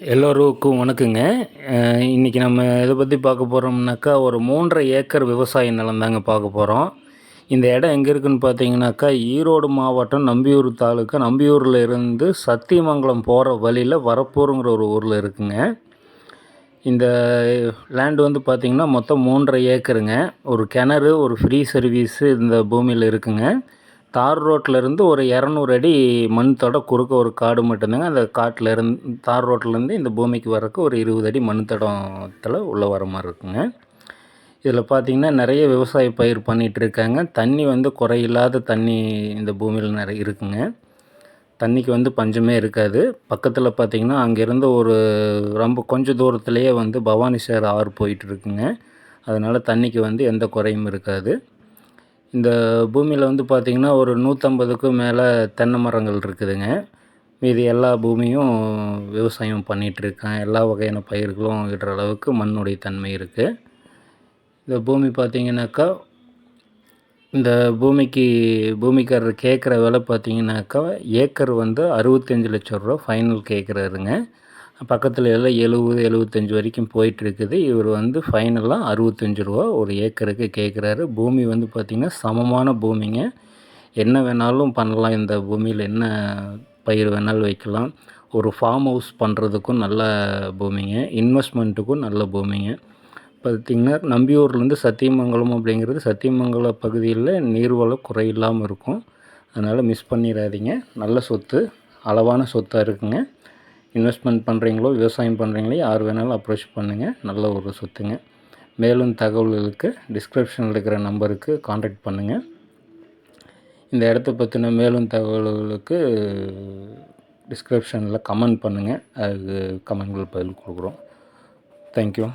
எல்லோருக்கும் வணக்கங்க. இன்றைக்கி நம்ம எதை பற்றி பார்க்க போகிறோம்னாக்கா, ஒரு 3½ ஏக்கர் விவசாய நிலம் தாங்க பார்க்க போகிறோம். இந்த இடம் எங்கே இருக்குதுன்னு பார்த்தீங்கன்னாக்கா, ஈரோடு மாவட்டம் நம்பியூர் தாலுக்கா, நம்பியூரில் இருந்து சத்தியமங்கலம் போகிற வழியில் வரப்பூருங்கிற ஒரு ஊரில் இருக்குங்க. இந்த லேண்டு வந்து பார்த்திங்கன்னா மொத்தம் 3½ ஏக்கருங்க. ஒரு கிணறு, ஒரு ஃப்ரீ சர்வீஸு இந்த பூமியில் இருக்குங்க. தார் ரோட்டிலேருந்து ஒரு 200 அடி மண் தடம் குறுக்க ஒரு காடு மட்டும்தாங்க. அந்த காட்டிலேருந்து தார் ரோட்லேருந்து இந்த பூமிக்கு வரக்கு ஒரு 20 அடி மண் தடத்தில் உள்ளே வர மாதிரி இருக்குங்க. இதில் பார்த்திங்கன்னா நிறைய விவசாய பயிர் பண்ணிகிட்ருக்காங்க. தண்ணி வந்து குறையில்லாத தண்ணி இந்த பூமியில் நிறைய இருக்குங்க. தண்ணிக்கு வந்து பஞ்சமே இருக்காது. பக்கத்தில் பார்த்திங்கன்னா அங்கேருந்து ஒரு ரொம்ப கொஞ்சம் தூரத்துலேயே வந்து பவானிசாகர் ஆறு போயிட்டுருக்குங்க. அதனால் தண்ணிக்கு வந்து எந்த குறையும் இருக்காது. இந்த பூமியில் வந்து பார்த்திங்கன்னா ஒரு 150க்கும் மேலே தென்னை மரங்கள் இருக்குதுங்க. மீதி எல்லா பூமியும் விவசாயம் பண்ணிகிட்ருக்கேன். எல்லா வகையான பயிர்களும் இடுற அளவுக்கு மண்ணுடைய தன்மை இருக்குது. இந்த பூமி பார்த்திங்கனாக்கா, இந்த பூமிக்காரர் கேட்குற விலை பார்த்திங்கனாக்கா, ஏக்கர் வந்து 65 லட்சம் ரூபா ஃபைனல் கேட்குறாருங்க. பக்கத்தில் எல்லாம் 70, 75 வரைக்கும் போயிட்டுருக்குது. இவர் வந்து ஃபைனலாக 65 ரூபா ஒரு ஏக்கருக்கு கேட்குறாரு. பூமி வந்து பார்த்திங்கன்னா சமமான பூமிங்க. என்ன வேணாலும் பண்ணலாம். இந்த பூமியில் என்ன பயிர் வேணாலும் வைக்கலாம். ஒரு ஃபார்ம் ஹவுஸ் பண்ணுறதுக்கும் நல்ல பூமிங்க. இன்வெஸ்ட்மெண்ட்டுக்கும் நல்ல பூமிங்க. பார்த்திங்கன்னா நம்பியூர்லேருந்து சத்தியமங்கலம் அப்படிங்கிறது சத்தியமங்கலம் பகுதியில் நீர்வளம் குறையில்லாமல் இருக்கும். அதனால் மிஸ் பண்ணிடாதீங்க. நல்ல சொத்து, அளவான சொத்தாக இருக்குங்க. இன்வெஸ்ட்மெண்ட் பண்ணுறீங்களோ, விவசாயம் பண்ணுறீங்களோ, யார் வேணாலும் அப்ரோச் பண்ணுங்கள். நல்ல ஒரு சொத்துங்க. மேலும் தகவல்களுக்கு டிஸ்கிரிப்ஷனில் இருக்கிற நம்பருக்கு காண்டாக்ட் பண்ணுங்கள். இந்த இடத்த பற்றின மேலும் தகவல்களுக்கு டிஸ்கிரிப்ஷனில் கமெண்ட் பண்ணுங்கள். அதுக்கு கமெண்ட்கள் பதில் கொடுக்குறோம். தேங்க்யூ.